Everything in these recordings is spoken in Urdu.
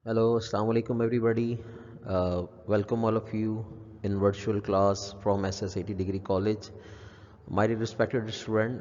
Hello, Assalamu alaikum everybody. Welcome all of you in virtual class from SSAT Degree College. My dear respected student,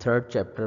third chapter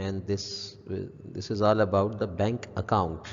and this is all about the bank account.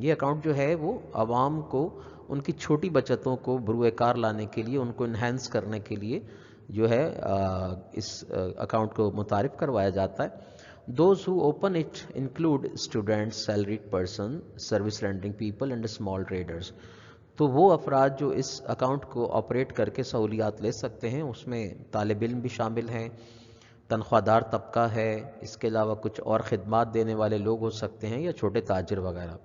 یہ اکاؤنٹ جو ہے وہ عوام کو ان کی چھوٹی بچتوں کو بروئے کار لانے کے لیے، ان کو انہینس کرنے کے لیے جو ہے اس اکاؤنٹ کو متعارف کروایا جاتا ہے. Those who open it include students, salaried person, service rendering people and small traders. تو وہ افراد جو اس اکاؤنٹ کو آپریٹ کر کے سہولیات لے سکتے ہیں، اس میں طالب علم بھی شامل ہیں، تنخواہ دار طبقہ ہے، اس کے علاوہ کچھ اور خدمات دینے والے لوگ ہو سکتے ہیں یا چھوٹے تاجر وغیرہ.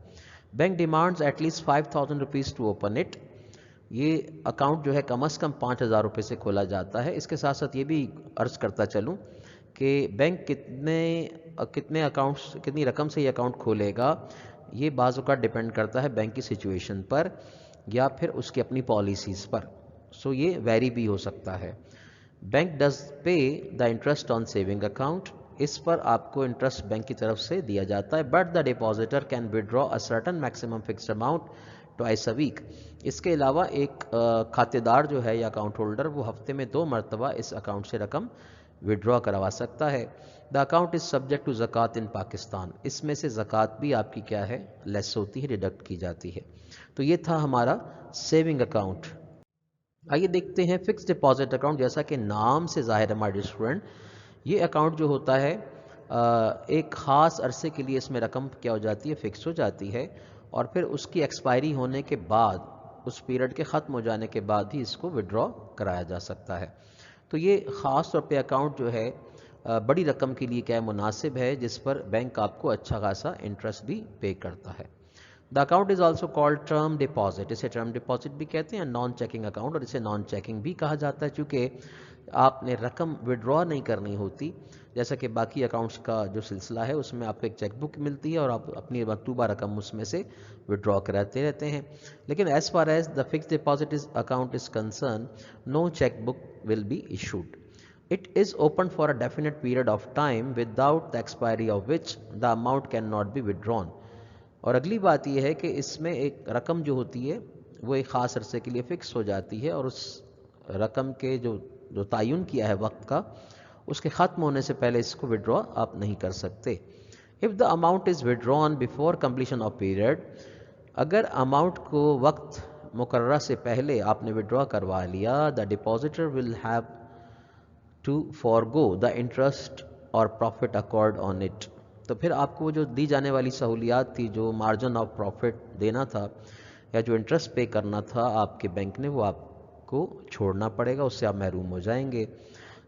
Bank demands at least 5000 rupees to open it. یہ اکاؤنٹ جو ہے کم از کم 5000 روپے سے کھولا جاتا ہے. اس کے ساتھ ساتھ یہ بھی عرض کرتا چلوں کہ بینک کتنے اکاؤنٹس، کتنی رقم سے یہ اکاؤنٹ کھولے گا، یہ بعض اوقات ڈیپینڈ کرتا ہے بینک کی سچویشن پر یا پھر اس کی اپنی پالیسیز پر. سو یہ ویری بھی ہو سکتا ہے. Bank does pay the interest on saving account. اس پر آپ کو انٹرسٹ بینک کی طرف سے دیا جاتا ہے. But the depositor can withdraw a certain maximum fixed amount twice a week. اس کے علاوہ ایک کھاتے دار جو ہے یا اکاؤنٹ ہولڈر وہ ہفتے میں 2 مرتبہ اس اکاؤنٹ سے رقم وڈرا کروا سکتا ہے. The account is subject to زکوٰۃ ان پاکستان. اس میں سے زکوٰۃ بھی آپ کی کیا ہے، لیس ہوتی ہے، ڈیڈکٹ کی جاتی ہے. تو یہ تھا ہمارا سیونگ اکاؤنٹ. آئیے دیکھتے ہیں فکس ڈپازٹ اکاؤنٹ. جیسا کہ نام سے ظاہر ہے مائی اسٹوڈنٹ، یہ اکاؤنٹ جو ہوتا ہے ایک خاص عرصے کے لیے اس میں رقم کیا ہو جاتی ہے، فکس ہو جاتی ہے، اور پھر اس کی ایکسپائری ہونے کے بعد، اس پیریڈ کے ختم ہو جانے کے بعد ہی اس کو وڈرا کرایا جا سکتا ہے. تو یہ خاص طور پہ اکاؤنٹ جو ہے بڑی رقم کے لیے کیا مناسب ہے، جس پر بینک آپ کو اچھا خاصا انٹرسٹ بھی پے کرتا ہے. The account is also called term deposit. اسے ٹرم ڈپازٹ بھی کہتے ہیں، نان چیکنگ اکاؤنٹ، اور اسے نان چیکنگ بھی کہا جاتا ہے چونکہ آپ نے رقم وڈرا نہیں کرنی ہوتی. جیسا کہ باقی اکاؤنٹس کا جو سلسلہ ہے اس میں آپ کو ایک چیک بک ملتی ہے اور آپ اپنی مطلوبہ رقم اس میں سے وڈرا کراتے رہتے ہیں. لیکن as far as the fix deposit account is concern, no cheque book will be issued. It is open for a definite period of time without the expiry of which the amount cannot be withdrawn. اور اگلی بات یہ ہے کہ اس میں ایک رقم جو ہوتی ہے وہ ایک خاص عرصے کے لیے فکس ہو جاتی ہے، اور اس رقم کے جو تعین کیا ہے وقت کا، اس کے ختم ہونے سے پہلے اس کو withdraw آپ نہیں کر سکتے. If the amount is withdrawn before completion of period، اگر اماؤنٹ کو وقت مقررہ سے پہلے آپ نے withdraw کروا لیا، the depositor will have to forego the interest or profit accrued on it. تو پھر آپ کو جو دی جانے والی سہولیات تھی، جو مارجن آف پروفٹ دینا تھا یا جو انٹرسٹ پے کرنا تھا آپ کے بینک نے، وہ آپ کو چھوڑنا پڑے گا، اس سے آپ محروم ہو جائیں گے.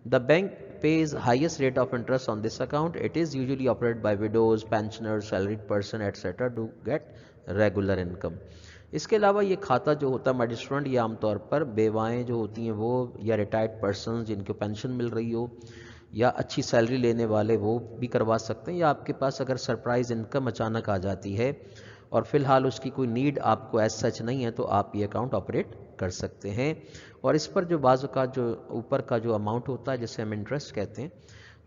The bank pays highest rate of interest on this account. It is usually operated by widows, pensioners, salaried person, etc. to get regular income. اس کے علاوہ یہ کھاتا جو ہوتا ہے مائی اسٹوڈنٹ، یہ عام طور پر بیوائیں جو ہوتی ہیں وہ، یا ریٹائرڈ پرسنز جن کو پینشن مل رہی ہو، یا اچھی سیلری لینے والے وہ بھی کروا سکتے ہیں، یا آپ کے پاس اگر سرپرائز انکم اچانک آ جاتی ہے اور فی الحال اس کی کوئی نیڈ آپ کو ایز سچ نہیں ہے، تو آپ یہ اکاؤنٹ آپریٹ کر سکتے ہیں. اور اس پر جو بعض اوقات جو اوپر کا جو اماؤنٹ ہوتا ہے جسے ہم انٹرسٹ کہتے ہیں،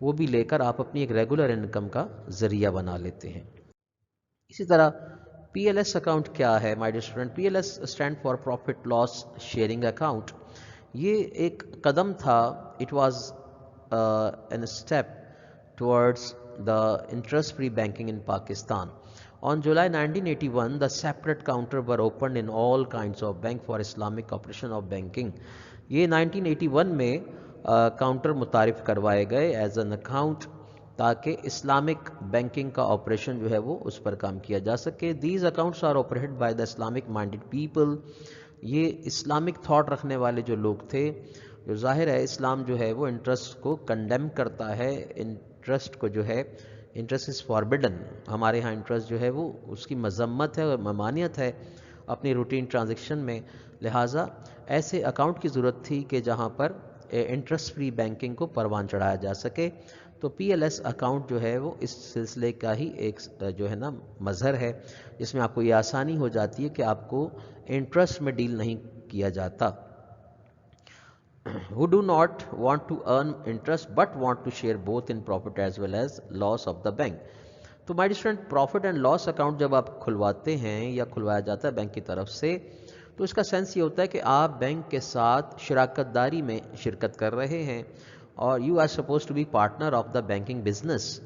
وہ بھی لے کر آپ اپنی ایک ریگولر انکم کا ذریعہ بنا لیتے ہیں. اسی طرح پی ایل ایس اکاؤنٹ کیا ہے my dear student? P L S stand for profit loss sharing account. یہ ایک قدم تھا، it was an step towards the interest-free banking in Pakistan. On July 1981, the separate counter were opened in all kinds of bank for Islamic operation of banking. یہ 1981 میں کاؤنٹر متعارف کروائے گئے ایز این اکاؤنٹ، تاکہ اسلامک بینکنگ کا آپریشن جو ہے وہ اس پر کام کیا جا سکے. These accounts are operated by the Islamic minded people. یہ اسلامک تھاٹ رکھنے والے جو لوگ تھے، جو ظاہر ہے اسلام جو ہے وہ انٹرسٹ کو کنڈیم کرتا ہے، انٹرسٹ کو جو ہے، انٹرسٹ از فاربیڈن. ہمارے ہاں انٹرسٹ جو ہے وہ اس کی مذمت ہے اور ممانعت ہے اپنی روٹین ٹرانزیکشن میں. لہٰذا ایسے اکاؤنٹ کی ضرورت تھی کہ جہاں پر انٹرسٹ فری بینکنگ کو پروان چڑھایا جا سکے. تو پی ایل ایس اکاؤنٹ جو ہے وہ اس سلسلے کا ہی ایک جو ہے نا مظہر ہے، جس میں آپ کو یہ آسانی ہو جاتی ہے کہ آپ کو انٹرسٹ میں ڈیل نہیں کیا جاتا. who do not want to earn interest but want to share both in profit as well as loss of the bank. تو my student, profit and loss account جب آپ کھلواتے ہیں یا کھلوایا جاتا ہے بینک کی طرف سے، تو اس کا سینس یہ ہوتا ہے کہ آپ بینک کے ساتھ شراکت داری میں شرکت کر رہے ہیں، اور you are suppose to be partner of the banking business.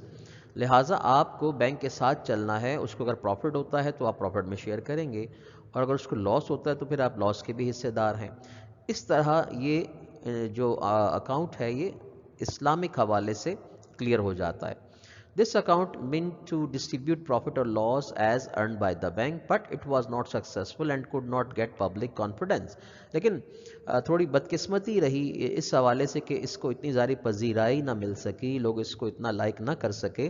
لہٰذا آپ کو بینک کے ساتھ چلنا ہے. اس کو اگر پروفٹ ہوتا ہے تو آپ پروفٹ میں شیئر کریں گے, اور اگر اس کو لاس ہوتا ہے تو پھر آپ لاس کے بھی حصے دار ہیں. اس طرح یہ جو اکاؤنٹ ہے یہ اسلامک حوالے سے کلیئر ہو جاتا ہے. This account meant to distribute profit or loss as earned by the bank, but it was not successful and could not get public confidence. لیکن تھوڑی بدقسمتی رہی اس حوالے سے کہ اس کو اتنی زیادہ پذیرائی نہ مل سکی, لوگ اس کو اتنا لائک نہ کر سکے,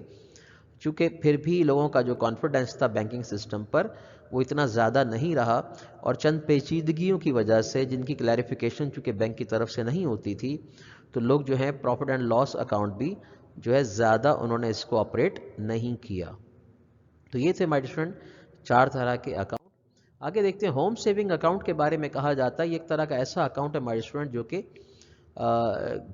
چونکہ پھر بھی لوگوں کا جو کانفیڈنس تھا بینکنگ سسٹم پر وہ اتنا زیادہ نہیں رہا, اور چند پیچیدگیوں کی وجہ سے جن کی کلیریفیکیشن چونکہ بینک کی طرف سے نہیں ہوتی تھی, تو لوگ جو ہیں پروفٹ اینڈ لاس اکاؤنٹ بھی جو ہے زیادہ انہوں نے اس کو آپریٹ نہیں کیا. تو یہ تھے مائی اسٹوڈنٹ 4 طرح کے اکاؤنٹ. آگے دیکھتے ہیں ہوم سیونگ اکاؤنٹ کے بارے میں کہا جاتا ہے. یہ ایک طرح کا ایسا اکاؤنٹ ہے مائی اسٹوڈنٹ جو کہ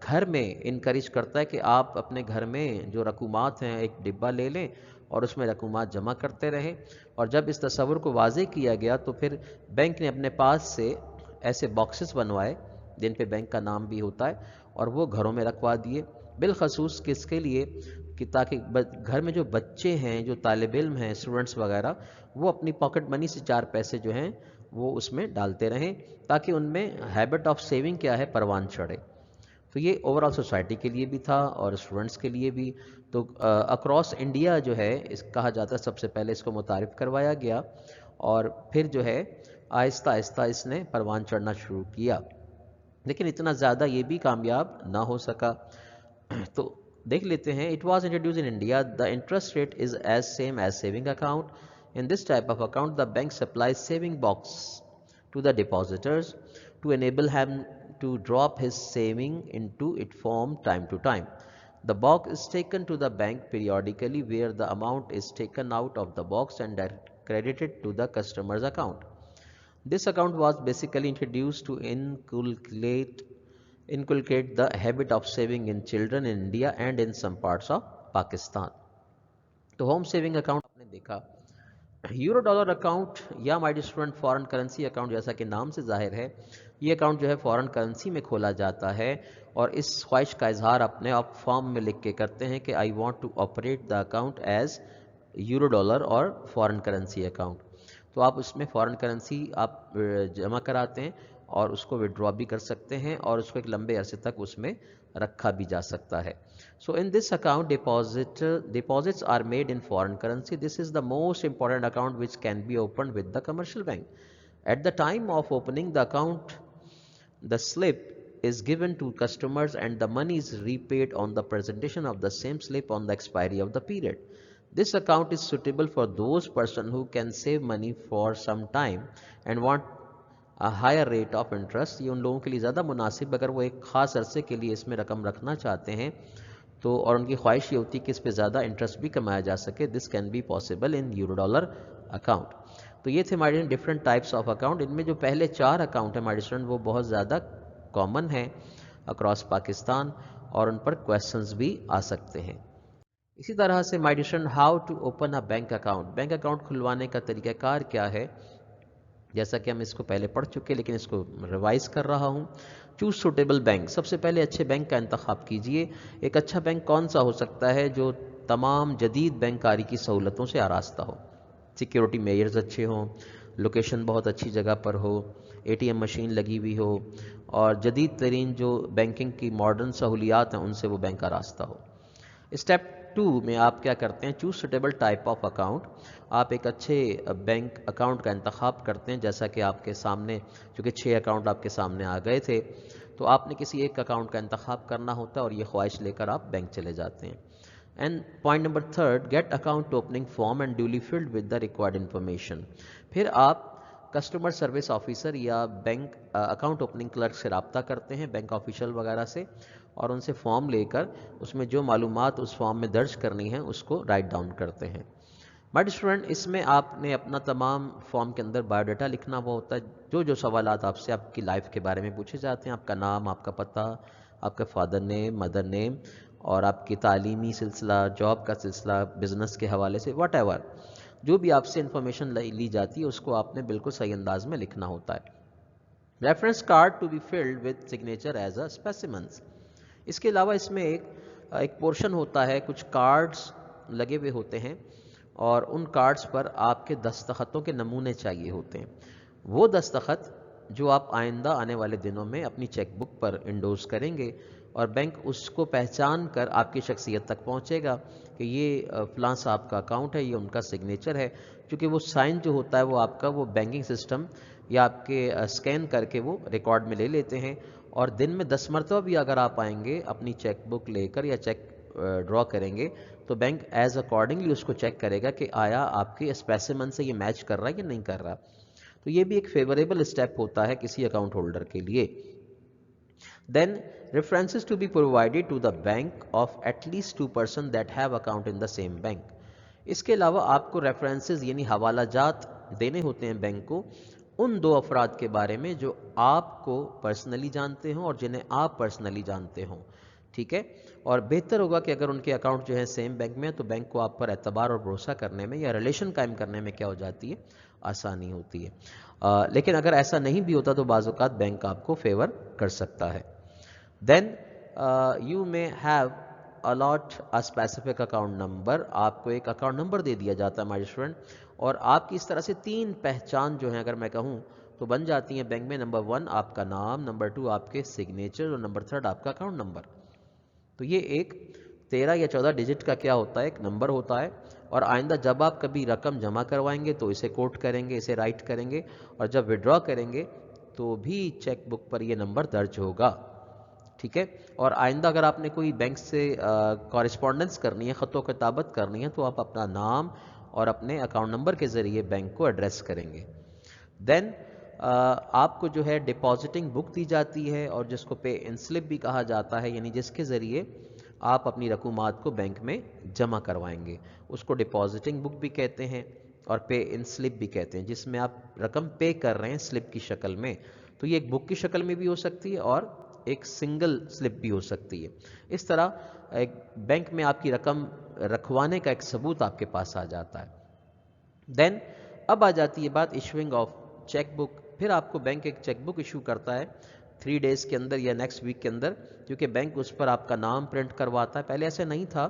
گھر میں انکریج کرتا ہے کہ آپ اپنے گھر میں جو رقومات ہیں ایک ڈبہ لے لیں اور اس میں رقومات جمع کرتے رہیں, اور جب اس تصور کو واضح کیا گیا تو پھر بینک نے اپنے پاس سے ایسے باکسز بنوائے جن پہ بینک کا نام بھی ہوتا ہے, اور وہ گھروں میں رکھوا دیے, بالخصوص کس کے لیے کہ تاکہ گھر میں جو بچے ہیں, جو طالب علم ہیں, اسٹوڈنٹس وغیرہ, وہ اپنی پاکٹ منی سے 4 پیسے جو ہیں وہ اس میں ڈالتے رہیں تاکہ ان میں ہیبٹ آف سیونگ کیا ہے پروان چڑھے. تو یہ اوور آل سوسائٹی کے لیے بھی تھا اور اسٹوڈنٹس کے لیے بھی. تو اکراس انڈیا جو ہے اس کہا جاتا ہے سب سے پہلے اس کو متعارف کروایا گیا, اور پھر جو ہے آہستہ آہستہ اس نے پروان چڑھنا شروع کیا, لیکن اتنا زیادہ یہ بھی کامیاب نہ ہو سکا. تو دیکھ لیتے ہیں. It was introduced in India. The interest rate is as same as saving account. In this type of account the bank supplies saving box to the depositors to enable him to drop his saving into it from time to time. The box is taken to the bank periodically where the amount is taken out of the box and credited to the customer's account. This account was basically introduced to inculcate the habit of saving in children in India and in some parts of Pakistan. تو ہوم سیونگ اکاؤنٹ آپ نے دیکھا. یورو ڈالر اکاؤنٹ یا مائی dear student foreign currency account, جیسا کہ نام سے ظاہر ہے یہ اکاؤنٹ جو ہے فارن کرنسی میں کھولا جاتا ہے, اور اس خواہش کا اظہار اپنے آپ فارم میں لکھ کے کرتے ہیں کہ I want to operate the account as euro dollar اور فارن کرنسی اکاؤنٹ. تو آپ اس میں فارن کرنسی آپ جمع کراتے ہیں اور اس کو وڈرا بھی کر سکتے ہیں, اور اس کو ایک لمبے عرصے تک اس میں رکھا بھی جا سکتا ہے. So in this account deposits are made in foreign currency. This is the most important account which can be opened with the commercial bank. At the time of opening the account, the slip is given to customers and the money is repaid on the presentation of the same slip on the expiry of the period. This account is suitable for those persons who can save money for some time and want higher rate of interest. یہ ان لوگوں کے لیے زیادہ مناسب اگر وہ ایک خاص عرصے کے لیے اس میں رقم رکھنا چاہتے ہیں تو, اور ان کی خواہش یہ ہوتی ہے کہ اس پہ زیادہ انٹرسٹ بھی کمایا جا سکے. This can be possible in euro dollar account. تو یہ تھے ہمارے ڈفرینٹ ٹائپس آف اکاؤنٹ. ان میں جو پہلے 4 اکاؤنٹ ہیں ہمارے اسٹوڈنٹ وہ بہت زیادہ کامن ہیں اکراس پاکستان, اور ان پر کویسچنز بھی آ سکتے ہیں. اسی طرح سے my dear student how to open a bank account. Bank account کھلوانے کا طریقہ کار کیا ہے, جیسا کہ ہم اس کو پہلے پڑھ چکے لیکن اس کو ریوائز کر رہا ہوں. Choose suitable bank. سب سے پہلے اچھے بینک کا انتخاب کیجئے. ایک اچھا بینک کون سا ہو سکتا ہے جو تمام جدید بینک کاری کی سہولتوں سے آراستہ ہو, سیکیورٹی میئرز اچھے ہوں, لوکیشن بہت اچھی جگہ پر ہو, اے ٹی ایم مشین لگی ہوئی ہو, اور جدید ترین جو بینکنگ کی ماڈرن سہولیات ہیں ان سے وہ بینک آراستہ ہو. اسٹیپ 2 میں آپ کیا کرتے ہیں, choose suitable type of account. آپ ایک اچھے بینک اکاؤنٹ کا انتخاب کرتے ہیں, جیسا کہ آپ کے سامنے چونکہ 6 اکاؤنٹ آپ کے سامنے آ گئے تھے تو آپ نے کسی ایک اکاؤنٹ کا انتخاب کرنا ہوتا ہے, اور یہ خواہش لے کر آپ بینک چلے جاتے ہیں. And point number 3, get account opening form and duly filled with the required information. پھر آپ کسٹمر سروس آفیسر یا بینک اکاؤنٹ اوپننگ کلرک سے رابطہ کرتے ہیں, بینک آفیشل وغیرہ سے, اور ان سے فارم لے کر اس میں جو معلومات اس فارم میں درج کرنی ہیں اس کو رائٹ ڈاؤن کرتے ہیں. مائی ڈیئر اسٹوڈنٹ اس میں آپ نے اپنا تمام فارم کے اندر بایو ڈیٹا لکھنا ہوا ہوتا ہے. جو سوالات آپ سے آپ کی لائف کے بارے میں پوچھے جاتے ہیں, آپ کا نام, آپ کا پتہ, آپ کا فادر نیم, مدر نیم, اور آپ کی تعلیمی سلسلہ, جاب کا سلسلہ, بزنس کے حوالے سے واٹ ایور جو بھی آپ سے انفارمیشن لی جاتی ہے اس کو آپ نے بالکل صحیح انداز میں لکھنا ہوتا ہے. Reference card to be filled with signature as a specimens. اس کے علاوہ اس میں ایک پورشن ہوتا ہے, کچھ کارڈز لگے ہوئے ہوتے ہیں اور ان کارڈز پر آپ کے دستخطوں کے نمونے چاہیے ہوتے ہیں. وہ دستخط جو آپ آئندہ آنے والے دنوں میں اپنی چیک بک پر انڈوز کریں گے اور بینک اس کو پہچان کر آپ کی شخصیت تک پہنچے گا کہ یہ فلاں صاحب کا اکاؤنٹ ہے, یہ ان کا سگنیچر ہے. چونکہ وہ سائن جو ہوتا ہے وہ آپ کا وہ بینکنگ سسٹم یا آپ کے اسکین کر کے وہ ریکارڈ میں لے لیتے ہیں, اور دن میں 10 مرتبہ بھی اگر آپ آئیں گے اپنی چیک بک لے کر یا چیک ڈرا کریں گے تو بینک ایز اکارڈنگلی اس کو چیک کرے گا کہ آیا آپ کے اسپیسیمن سے یہ میچ کر رہا ہے یا نہیں کر رہا. تو یہ بھی ایک فیوریبل اسٹیپ ہوتا ہے کسی اکاؤنٹ ہولڈر کے لیے. Then references to be provided to the bank of at least 2 persons that have account in the same bank. اس کے علاوہ آپ کو ریفرنسز یعنی حوالہ جات دینے ہوتے ہیں بینک کو ان 2 افراد کے بارے میں جو آپ کو پرسنلی جانتے ہوں اور جنہیں آپ پرسنلی جانتے ہوں. ٹھیک ہے, اور بہتر ہوگا کہ اگر ان کے اکاؤنٹ جو ہیں سیم بینک میں تو بینک کو آپ پر اعتبار اور بھروسہ کرنے میں یا ریلیشن قائم کرنے میں کیا ہو جاتی ہے, آسانی ہوتی ہے. لیکن اگر ایسا نہیں بھی ہوتا تو بعض اوقات بینک آپ کو فیور کر سکتا ہے. Then you may have allot a specific account number. آپ کو ایک اکاؤنٹ نمبر دے دیا جاتا ہے ہمارے اسٹوڈنٹ, اور آپ کی اس طرح سے 3 پہچان جو ہیں اگر میں کہوں تو بن جاتی ہیں بینک میں. نمبر 1 آپ کا نام, نمبر 2 آپ کے سگنیچر, اور نمبر 3 آپ کا اکاؤنٹ نمبر. تو یہ ایک 13 یا 14 ڈیجٹ کا کیا ہوتا ہے, ایک نمبر ہوتا ہے, اور آئندہ جب آپ کبھی رقم جمع کروائیں گے تو اسے کوٹ کریں گے, اسے رائٹ کریں گے, اور جب وڈرا کریں گے تو بھی چیک بک پر یہ نمبر درج ہوگا. ٹھیک ہے, اور آئندہ اگر آپ نے کوئی بینک سے کورسپونڈنس کرنی ہے, خط و کتابت کرنی ہے, تو آپ اپنا نام اور اپنے اکاؤنٹ نمبر کے ذریعے بینک کو ایڈریس کریں گے. دین آپ کو جو ہے ڈپازٹنگ بک دی جاتی ہے, اور جس کو پے ان سلپ بھی کہا جاتا ہے, یعنی جس کے ذریعے آپ اپنی رقومات کو بینک میں جمع کروائیں گے. اس کو ڈپازٹنگ بک بھی کہتے ہیں اور پے ان سلپ بھی کہتے ہیں, جس میں آپ رقم پے کر رہے ہیں سلپ کی شکل میں. تو یہ ایک بک کی شکل میں بھی ہو سکتی ہے اور ایک سنگل سلپ بھی ہو سکتی ہے. اس طرح ایک بینک میں آپ کی رقم رکھوانے کا ایک ثبوت آپ کے پاس آ جاتا ہے. دین اب آ جاتی ہے بات ایشوئنگ آف چیک بک. پھر آپ کو بینک ایک چیک بک ایشو کرتا ہے 3 days کے اندر یا نیکسٹ ویک کے اندر, کیونکہ بینک اس پر آپ کا نام پرنٹ کرواتا ہے. پہلے ایسے نہیں تھا,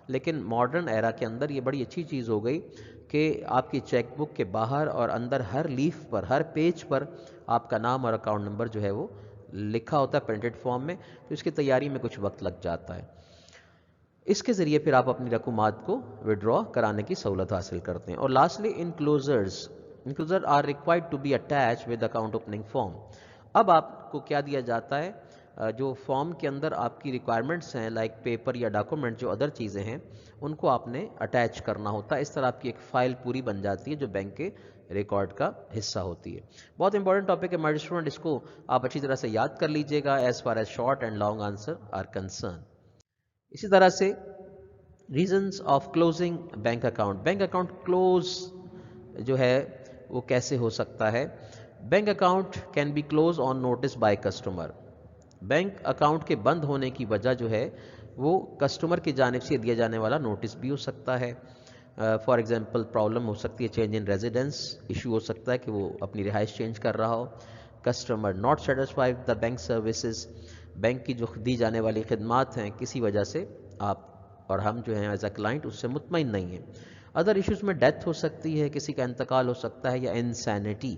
لیکن ماڈرن ایرا کے اندر یہ بڑی اچھی چیز ہو گئی کہ آپ کی چیک بک کے باہر اور اندر ہر لیف پر, ہر پیج پر آپ کا نام اور اکاؤنٹ نمبر جو ہے وہ لکھا ہوتا ہے پرنٹڈ فارم میں. تو اس کی تیاری میں کچھ وقت لگ جاتا ہے. اس کے ذریعے پھر آپ اپنی رقومات کو وڈرا کرانے کی سہولت حاصل کرتے ہیں. اور lastly enclosure are required to be attach with account opening form. اب آپ کو کیا دیا جاتا ہے, جو فارم کے اندر آپ کی ریکوائرمنٹس ہیں لائک پیپر یا ڈاکومنٹ جو ادر چیزیں ہیں ان کو آپ نے اٹیچ کرنا ہوتا ہے. اس طرح آپ کی ایک فائل پوری بن جاتی ہے جو بینک کے ریکارڈ کا حصہ ہوتی ہے. بہت امپورٹنٹ ٹاپک ہے مائی اسٹوڈنٹ, اس کو آپ اچھی طرح سے یاد کر لیجئے گا as far as short and long answer are concern. اسی طرح سے reasons of closing bank account. Bank account close جو ہے وہ کیسے ہو سکتا ہے. Bank account can be close on notice by customer. Bank account کے بند ہونے کی وجہ جو ہے وہ کسٹمر کی جانب سے دیا جانے والا نوٹس بھی ہو سکتا ہے. فار ایگزامپل پرابلم ہو سکتی ہے چینج ان ریزیڈنس, ایشو ہو سکتا ہے کہ وہ اپنی رہائش چینج کر رہا ہو. Customer not satisfy with the bank services. Bank کی جو دی جانے والی خدمات ہیں کسی وجہ سے آپ اور ہم جو ہیں ایز اے کلائنٹ اس سے مطمئن نہیں ہیں. ادر ایشوز میں ڈیتھ ہو سکتی ہے, کسی کا انتقال ہو سکتا ہے, یا انسینٹی.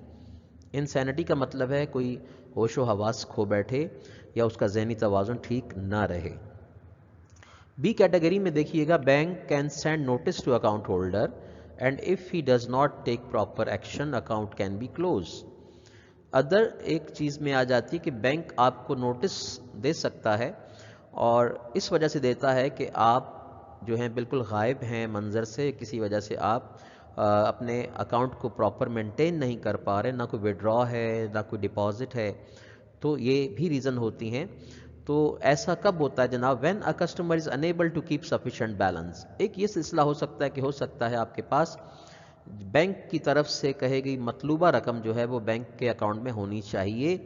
انسینٹی کا مطلب ہے کوئی ہوش و حواس کھو بیٹھے یا اس کا ذہنی توازن ٹھیک نہ رہے. بی کیٹیگری میں دیکھیے گا, bank can send notice to account holder and if he does not take proper action account can be close. Other ایک چیز میں آ جاتی ہے کہ بینک آپ کو نوٹس دے سکتا ہے اور اس وجہ سے دیتا ہے کہ آپ جو ہیں بالکل غائب ہیں منظر سے, کسی وجہ سے آپ اپنے اکاؤنٹ کو پراپر مینٹین نہیں کر پا رہے, نہ کوئی وڈرا ہے نہ کوئی ڈپازٹ ہے. تو یہ بھی ریزن ہوتی ہیں. تو ایسا کب ہوتا ہے جناب, when a customer is unable to keep sufficient balance. ایک یہ سلسلہ ہو سکتا ہے کہ ہو سکتا ہے آپ کے پاس بینک کی طرف سے کہے گئی مطلوبہ رقم جو ہے وہ بینک کے اکاؤنٹ میں ہونی چاہیے,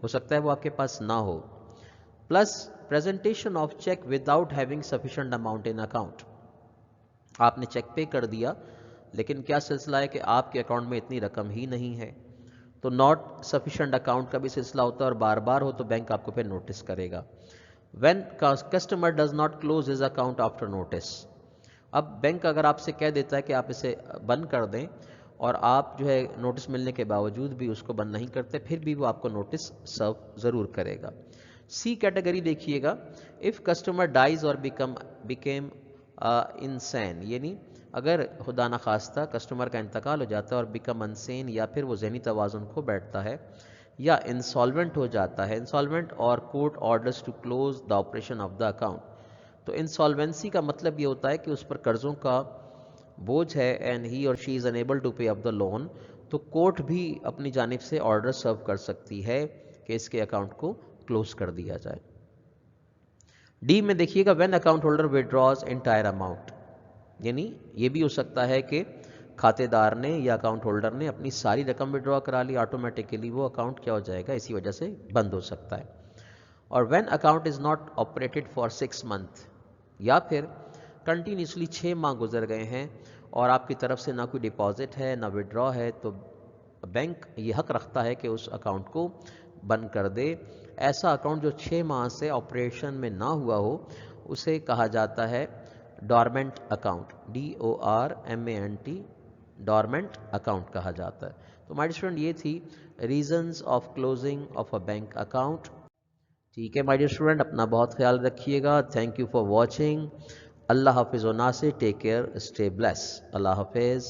ہو سکتا ہے وہ آپ کے پاس نہ ہو. Plus presentation of cheque without having sufficient amount in account. آپ نے چیک پے کر دیا لیکن کیا سلسلہ ہے کہ آپ کے اکاؤنٹ میں اتنی رقم ہی نہیں ہے, تو ناٹ سفیشینٹ اکاؤنٹ کا بھی سلسلہ ہوتا ہے, اور بار بار ہو تو بینک آپ کو پھر نوٹس کرے گا. When customer does not close his account after notice. اب بینک اگر آپ سے کہہ دیتا ہے کہ آپ اسے بند کر دیں اور آپ جو ہے نوٹس ملنے کے باوجود بھی اس کو بند نہیں کرتے، پھر بھی وہ آپ کو نوٹس سرو ضرور کرے گا۔ سی کیٹیگری دیکھیے گا، اف کسٹمر ڈائز اور بیکیم انسین، یعنی اگر خدا نخواستہ کسٹمر کا انتقال ہو جاتا ہے اور بیکم انسین، یا پھر وہ ذہنی توازن کھو بیٹھتا ہے، یا انسالوینٹ ہو جاتا ہے، انسالوینٹ اور court orders to close the operation of the account. تو انسالوینسی کا مطلب یہ ہوتا ہے کہ اس پر قرضوں کا بوجھ ہے اینڈ ہی اور she is unable to pay up the loan, تو کورٹ بھی اپنی جانب سے آرڈر سرو کر سکتی ہے کہ اس کے اکاؤنٹ کو کلوز کر دیا جائے۔ ڈی میں دیکھیے گا، when account holder withdraws entire amount, یعنی یہ بھی ہو سکتا ہے کہ کھاتے دار نے یا اکاؤنٹ ہولڈر نے اپنی ساری رقم وڈرا کرا لی، آٹومیٹیکلی وہ اکاؤنٹ کیا ہو جائے گا، اسی وجہ سے بند ہو سکتا ہے۔ اور when account is not operated for 6 month, یا پھر کنٹینیوسلی 6 ماہ گزر گئے ہیں اور آپ کی طرف سے نہ کوئی ڈپازٹ ہے نہ وڈرا ہے، تو بینک یہ حق رکھتا ہے کہ اس اکاؤنٹ کو بند کر دے۔ ایسا اکاؤنٹ جو 6 ماہ سے آپریشن میں نہ ہوا ہو اسے کہا جاتا ہے dormant account, DORMANT، dormant account کہا جاتا ہے۔ تو مائی اسٹوڈنٹ یہ تھی reasons of closing of a bank account. ٹھیک ہے مائی ڈیئر اسٹوڈنٹ، اپنا بہت خیال رکھیے گا۔ Thank you for watching. اللہ حافظ و ناصر، ٹیک کیئر، اسٹے بلیس، اللہ حافظ۔